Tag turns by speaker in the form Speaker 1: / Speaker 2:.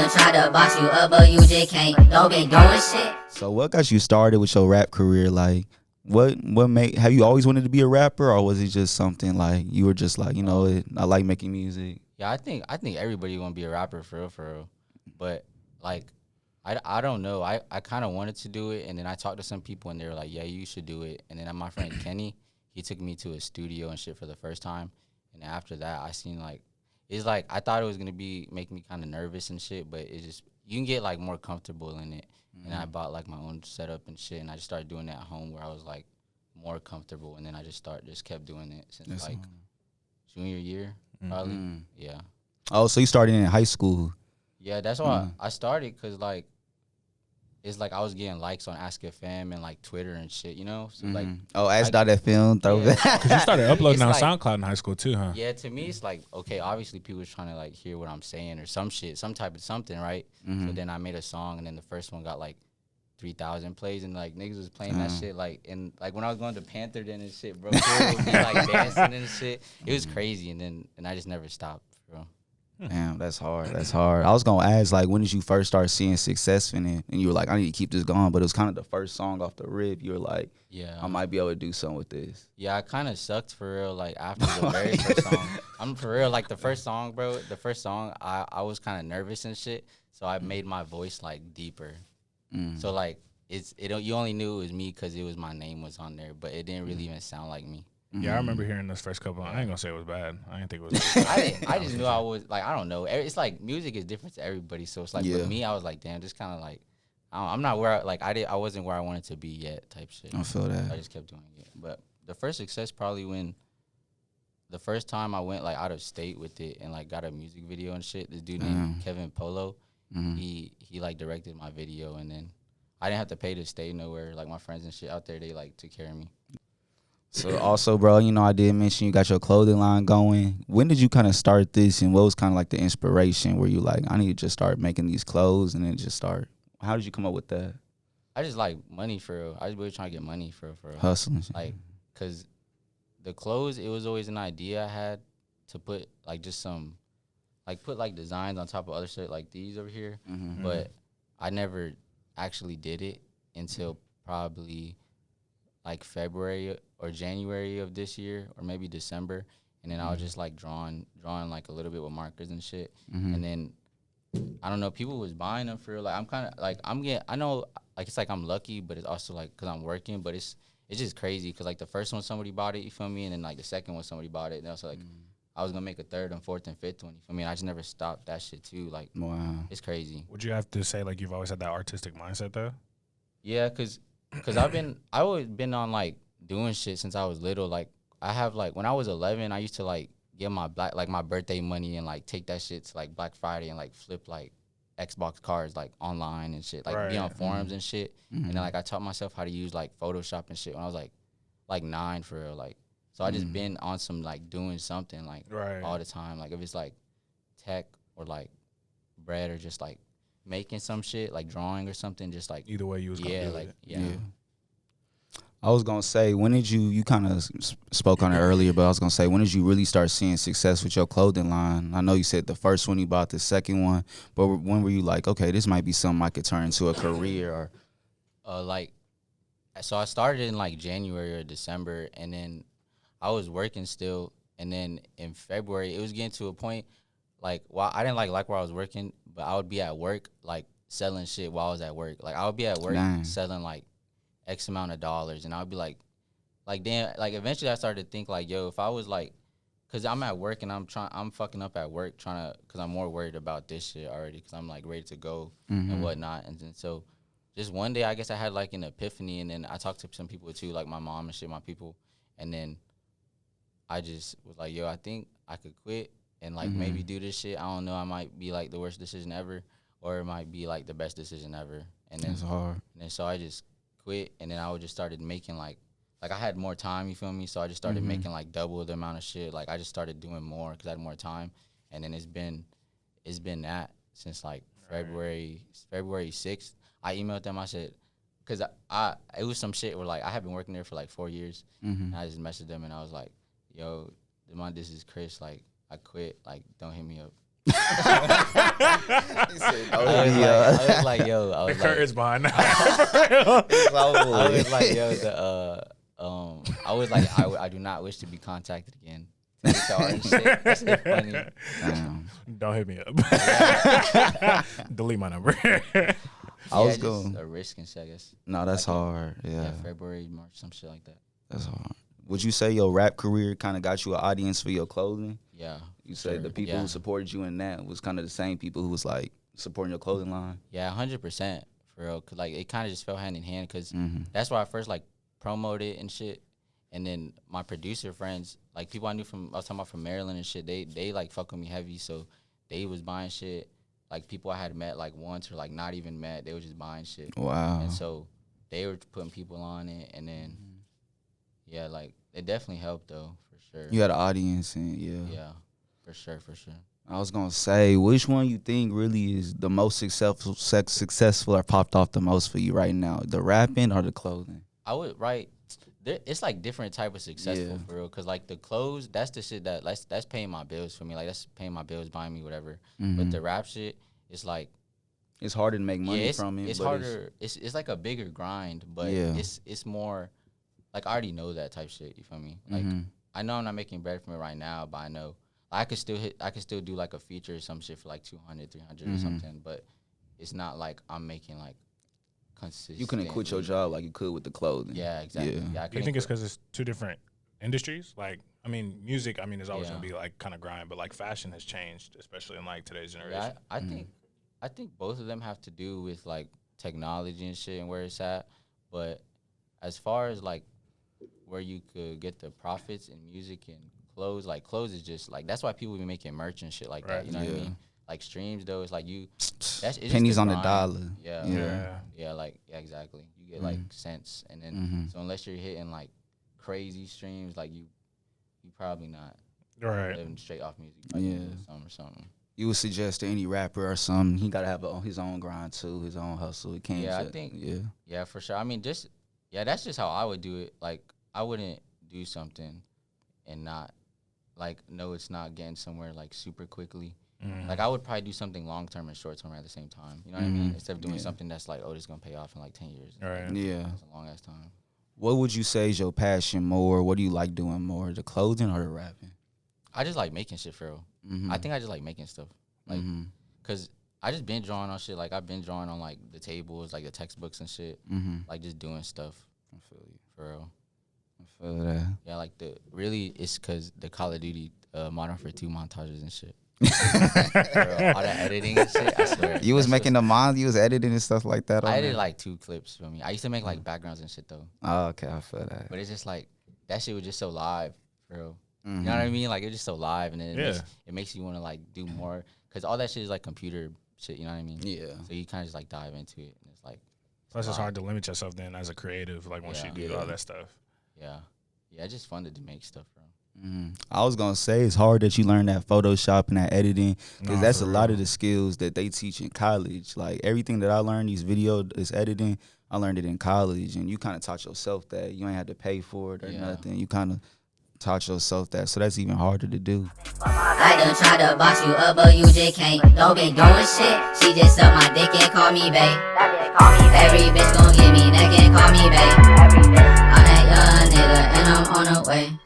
Speaker 1: done tried to box you up, but you just can't. Don't be doing shit.
Speaker 2: So what got you started with your rap career? Like, what made, have you always wanted to be a rapper, or was it just something like you were just like, I like making music?
Speaker 3: Yeah, I think everybody gonna be a rapper for real. But like, I don't know. I kind of wanted to do it, and then I talked to some people, and they were like, "Yeah, you should do it." And then my friend Kenny, he took me to a studio and shit for the first time, and after that, I seen like, it's like I thought it was gonna make me kind of nervous and shit, but it just, you can get like more comfortable in it. And I bought like my own setup and shit, and I just started doing it at home where I was like more comfortable, and then I just kept doing it since like junior year probably. Yeah.
Speaker 2: Oh, so you started in high school?
Speaker 3: Yeah, that's why I started, cause like it's like I was getting likes on Ask FM and like Twitter and shit, you know. So like,
Speaker 2: Ask.fm, throwback.
Speaker 4: Because you started uploading on
Speaker 3: like,
Speaker 4: SoundCloud in high school too, huh?
Speaker 3: Yeah, to me it's like, okay, obviously people was trying to like hear what I'm saying or some shit, some type of something, right? So then I made a song, and then the first one got like 3,000 plays, and like niggas was playing that shit like, and like when I was going to Panther Den and shit, bro, people would be like dancing and shit. It was crazy, and I just never stopped, bro.
Speaker 2: Damn, that's hard. That's hard. I was gonna ask, like, when did you first start seeing success in it? And you were like, I need to keep this going. But it was kind of the first song off the rip. You were like,
Speaker 3: yeah,
Speaker 2: I might be able to do something with this.
Speaker 3: Yeah, I kind of sucked for real. Like after the very first song, I'm for real. Like the first song, bro. The first song, I was kind of nervous and shit. So I made my voice like deeper. So like you only knew it was me because it was my name was on there, but it didn't really even sound like me.
Speaker 4: Yeah, I remember hearing this first couple. I ain't gonna say it was bad. I didn't think it was.
Speaker 3: I just knew I was like, I don't know. It's like music is different to everybody, so it's like with me, I was like, damn, just kind of like, I'm not where I wasn't where I wanted to be yet, type shit.
Speaker 2: I feel that.
Speaker 3: I just kept doing it. But the first success probably when the first time I went like out of state with it and like got a music video and shit. This dude named Kevin Polo, he like directed my video, and then I didn't have to pay to stay nowhere. Like my friends and shit out there, they like took care of me.
Speaker 2: So also, bro, I did mention you got your clothing line going. When did you kind of start this, and what was kind of like the inspiration where you like, I need to just start making these clothes, and then just start? How did you come up with that?
Speaker 3: I just like money for real. I was really trying to get money for real.
Speaker 2: Hustling.
Speaker 3: Like, cause the clothes, it was always an idea I had to put like just some, like put like designs on top of other shit like these over here. But I never actually did it until probably like February or January of this year, or maybe December, and then I was just like drawing like a little bit with markers and shit, and then I don't know, people was buying them for real. Like I'm kind of like I know like it's like I'm lucky, but it's also like because I'm working, but it's just crazy because like the first one somebody bought it, you feel me, and then like the second one somebody bought it, and also like I was gonna make a third and fourth and fifth one, you feel me. And I just never stopped that shit too. Like
Speaker 2: wow,
Speaker 3: it's crazy.
Speaker 4: Would you have to say like you've always had that artistic mindset though?
Speaker 3: Yeah, cause I always been on like doing shit since I was little. Like I have like when I was 11, I used to like get my my birthday money and like take that shit to like Black Friday and like flip like Xbox cards like online and shit, like be on forums and shit. And then like I taught myself how to use like Photoshop and shit when I was like 9 for real. Like so I just been on some like doing something like all the time. Like if it's like tech or like bread or just like making some shit like drawing or something, just like
Speaker 4: either way you was gonna do
Speaker 3: like
Speaker 4: it.
Speaker 3: yeah.
Speaker 2: I was gonna say, when did you kind of spoke on it earlier, but I was gonna say, when did you really start seeing success with your clothing line? I know you said the first one you bought, the second one, but when were you like, okay, this might be something I could turn into a career? Or
Speaker 3: like, so I started in like January or December, and then I was working still, and then in February it was getting to a point like, well, I didn't like where I was working, but I would be at work like selling shit while I was at work. Like I would be at work selling like X amount of dollars, and I would be like damn, like eventually I started to think like, yo, if I was like, cause I'm at work and I'm fucking up at work trying to, cause I'm more worried about this shit already, cause I'm like ready to go and whatnot, and then so just one day I guess I had like an epiphany, and then I talked to some people too, like my mom and shit, my people, and then I just was like, yo, I think I could quit and like maybe do this shit. I don't know, I might be like the worst decision ever, or it might be like the best decision ever, and then
Speaker 2: it's hard.
Speaker 3: And then so I just quit, and then I would just started making like I had more time, you feel me? So I just started making like double the amount of shit. Like I just started doing more because I had more time, and then it's been that since like February 6th. I emailed them. I said, because it was some shit where like I had been working there for like 4 years, and I just messaged them and I was like, yo, this is Chris. Like I quit. Like don't hit me up. I was like, yo, I
Speaker 4: The
Speaker 3: was
Speaker 4: curtains
Speaker 3: like,
Speaker 4: behind that.
Speaker 3: I was like, yo, I was like, I do not wish to be contacted again. HR and shit. That's so funny.
Speaker 4: Don't hit me up. Delete my number.
Speaker 2: I was
Speaker 3: just
Speaker 2: going.
Speaker 3: a risk and shit, I guess.
Speaker 2: No, that's
Speaker 3: Like,
Speaker 2: hard. Yeah,
Speaker 3: February, March, some shit like that.
Speaker 2: that's hard. Would you say your rap career kind of got you an audience for your clothing?
Speaker 3: Yeah.
Speaker 2: You said the people
Speaker 3: Yeah.
Speaker 2: who supported you in that was kind of the same people who was like supporting your clothing line.
Speaker 3: Yeah, 100% for real. Cause like it kind of just fell hand in hand. Cause
Speaker 2: Mm-hmm.
Speaker 3: that's why I first like promoted and shit. And then my producer friends, like people I knew I was talking about from Maryland and shit. They like fuck with me heavy, so they was buying shit. Like people I had met like once or like not even met, they were just buying shit.
Speaker 2: Wow.
Speaker 3: And so they were putting people on it, and then yeah, like it definitely helped though for sure.
Speaker 2: You had an audience, and
Speaker 3: Yeah, for sure.
Speaker 2: I was gonna say, which one you think really is the most successful or popped off the most for you right now, the rapping or the clothing?
Speaker 3: I would write. It's like different type of successful for real. Cause like the clothes, that's the shit that's paying my bills for me. Like that's paying my bills, buying me whatever. But the rap shit, it's like
Speaker 2: It's harder to make money from it.
Speaker 3: It's
Speaker 2: but
Speaker 3: harder. It's like a bigger grind, but it's more like I already know that type shit. You feel me? Like I know I'm not making bread from it right now, but I know I could still do like a feature or some shit for like 200, 300 or something. But it's not like I'm making like consistent.
Speaker 2: You couldn't quit your job like you could with the clothing.
Speaker 3: Yeah, exactly. Yeah,
Speaker 4: Do you think it's because it's two different industries? Like, I mean, music, I mean, is always going to be like kind of grind, but like fashion has changed, especially in like today's generation.
Speaker 3: Yeah, I think both of them have to do with like technology and shit and where it's at. But as far as like where you could get the profits in music and clothes, like clothes is just like that's why people be making merch and shit like that. You know what I mean? Like streams though, it's like it's
Speaker 2: pennies
Speaker 3: just
Speaker 2: on the
Speaker 3: grind.
Speaker 2: dollar.
Speaker 3: Yeah, like exactly. You get like cents, and then so unless you're hitting like crazy streams, like you probably not living straight off music. Or something.
Speaker 2: You would suggest to any rapper or something, he gotta have his own grind too, his own hustle. He can't.
Speaker 3: I think. Yeah, for sure. I mean, that's just how I would do it. Like I wouldn't do something and not like know it's not getting somewhere like super quickly. Like I would probably do something long term and short term at the same time. You know what I mean? Instead of doing something that's like, oh, this is gonna pay off in like 10 years.
Speaker 4: Right.
Speaker 2: Yeah.
Speaker 3: That's a long ass time.
Speaker 2: What would you say is your passion more? What do you like doing more, the clothing or the rapping?
Speaker 3: I just like making shit for real. I think I just like making stuff. Like, cause I just been drawing on shit. Like I've been drawing on like the tables, like the textbooks and shit. Like just doing stuff.
Speaker 2: I feel you.
Speaker 3: For real.
Speaker 2: I feel that.
Speaker 3: Yeah, like it's cause the Call of Duty Modern Warfare 2 montages and shit. Bro, all that editing and shit, I swear.
Speaker 2: You was making you was editing and stuff like that.
Speaker 3: I edited like 2 clips for me. I used to make like backgrounds and shit though.
Speaker 2: Oh, okay, I feel that.
Speaker 3: But it's just like that shit was just so live, for real. You know what I mean? Like it's just so live, and then it makes you want to like do more, cause all that shit is like computer shit. You know what I mean?
Speaker 2: Yeah.
Speaker 3: So you kind of just like dive into it, and it's like.
Speaker 4: Plus, it's hard to limit yourself then as a creative. Like once you do all that stuff.
Speaker 3: Yeah, it's just fun to make stuff, bro.
Speaker 2: I was gonna say it's hard that you learn that Photoshop and that editing, because that's a lot of the skills that they teach in college. Like everything that I learned, this editing, I learned it in college, and you kind of taught yourself that. You ain't had to pay for it or nothing. You kind of taught yourself that, so that's even harder to do.
Speaker 1: I done tried to box you up, but you just can't. Don't be doing shit. She just suck my dick and call me bae. Every bitch gon' give me neck and call me bae. I'm that young nigga and I'm on the way.